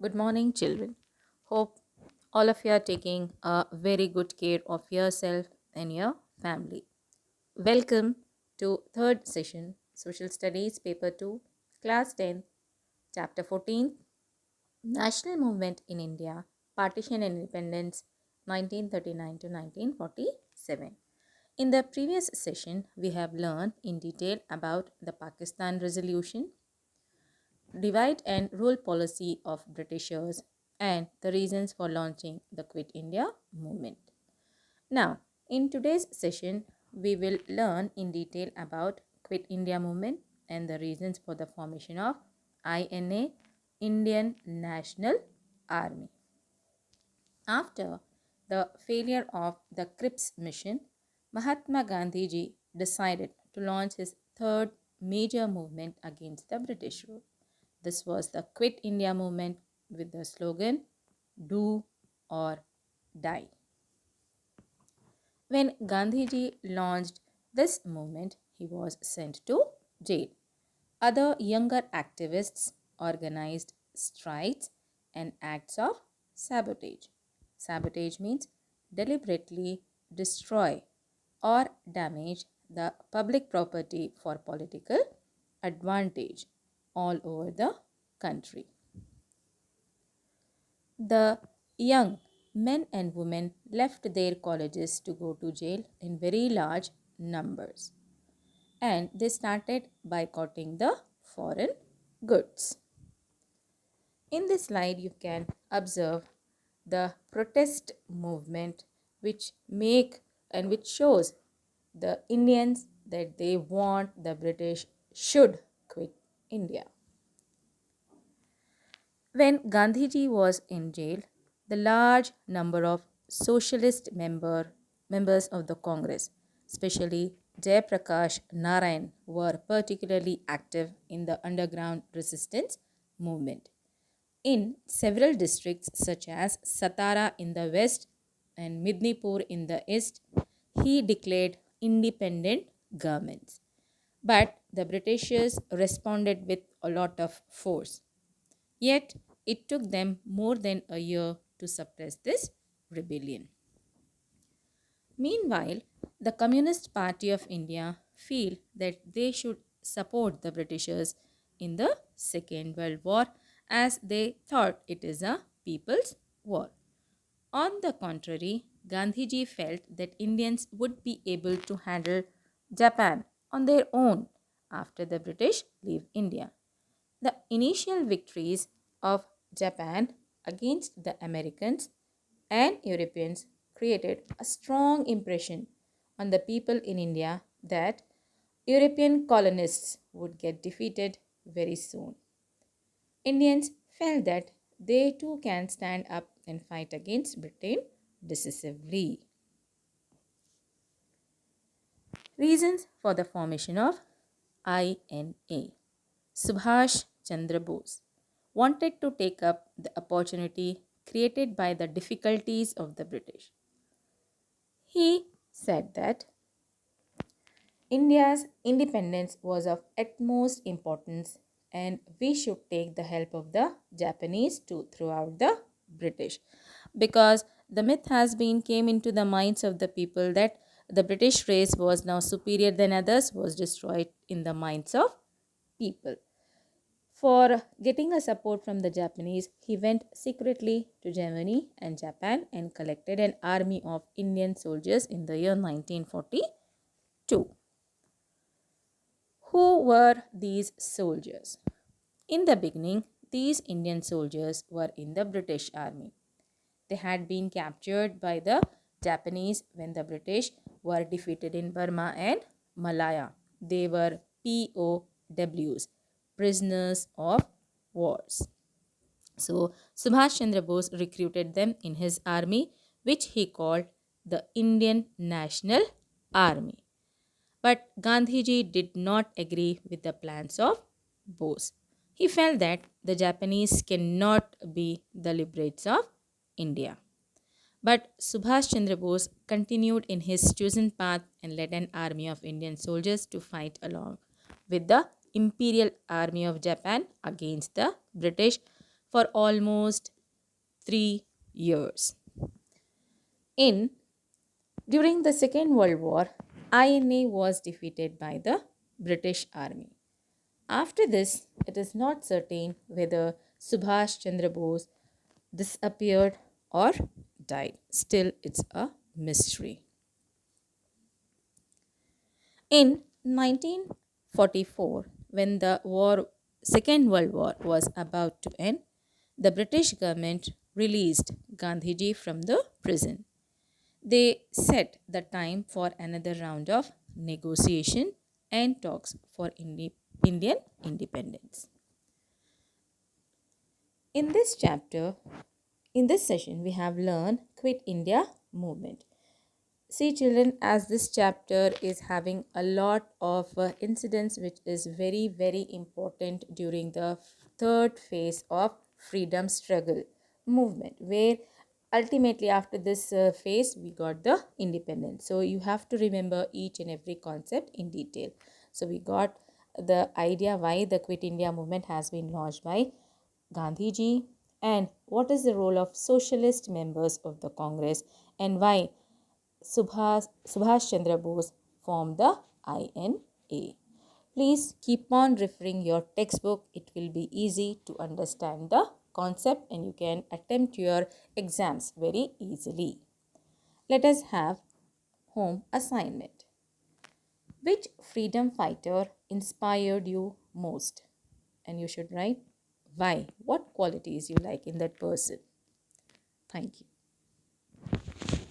Good morning, children. Hope all of you are taking a very good care of yourself and your family. Welcome to third session, Social Studies, Paper 2, Class 10, Chapter 14, National Movement in India, Partition and Independence, 1939 to 1947. In the previous session, we have learned in detail about the Pakistan Resolution, divide and rule policy of Britishers, and the reasons for launching the Quit India movement. Now, in today's session, we will learn in detail about Quit India movement and the reasons for the formation of INA, Indian National Army. After the failure of the Cripps mission, Mahatma Gandhi ji decided to launch his third major movement against the British rule. This was the Quit India movement with the slogan Do or Die. When Gandhiji launched this movement, he was sent to jail. Other younger activists organized strikes and acts of sabotage. Sabotage means deliberately destroy or damage the public property for political advantage all over the country. The young men and women left their colleges to go to jail in very large numbers, and they started boycotting the foreign goods. In this slide, you can observe the protest movement which shows the Indians that they want the British should quit India. When Gandhiji was in jail, the large number of members of the Congress, especially Jayaprakash Narayan, were particularly active in the underground resistance movement. In several districts such as Satara in the west and Midnipur in the east, he declared independent governments. But the Britishers responded with a lot of force. Yet, it took them more than a year to suppress this rebellion. Meanwhile, the Communist Party of India feel that they should support the Britishers in the Second World War as they thought it is a people's war. On the contrary, Gandhiji felt that Indians would be able to handle Japan on their own after the British leave India. The initial victories of Japan against the Americans and Europeans created a strong impression on the people in India that European colonists would get defeated very soon. Indians felt that they too can stand up and fight against Britain decisively. Reasons for the formation of INA. Subhash Chandra Bose wanted to take up the opportunity created by the difficulties of the British. He said that India's independence was of utmost importance and we should take the help of the Japanese to throw out the British, because the myth has been came into the minds of the people that the British race was now superior than others was destroyed in the minds of people. For getting a support from the Japanese, he went secretly to Germany and Japan and collected an army of Indian soldiers in the year 1942. Who were these soldiers? In the beginning, these Indian soldiers were in the British army. They had been captured by the Japanese when the British were defeated in Burma and Malaya. They were POWs, prisoners of wars. So, Subhash Chandra Bose recruited them in his army, which he called the Indian National Army. But Gandhiji did not agree with the plans of Bose. He felt that the Japanese cannot be the liberates of India. But Subhash Chandra Bose continued in his chosen path and led an army of Indian soldiers to fight along with the Imperial Army of Japan against the British for almost 3 years. In During the Second World War, INA was defeated by the British Army. After this, it is not certain whether Subhash Chandra Bose disappeared or died. Still, it's a mystery. In 1944, when the Second World War was about to end, the British government released Gandhiji from the prison. They set the time for another round of negotiation and talks for Indian independence. In this chapter, in this session, we have learned Quit India movement. See, children, as this chapter is having a lot of incidents which is very, very important during the third phase of freedom struggle movement, where ultimately after this phase we got the independence. So you have to remember each and every concept in detail. So we got the idea why the Quit India movement has been launched by Gandhiji, and what is the role of socialist members of the Congress, and why Subhash Chandra Bose formed the INA. Please keep on referring your textbook. It will be easy to understand the concept and you can attempt your exams very easily. Let us have home assignment. Which freedom fighter inspired you most? And you should write why. What qualities you like in that person? Thank you.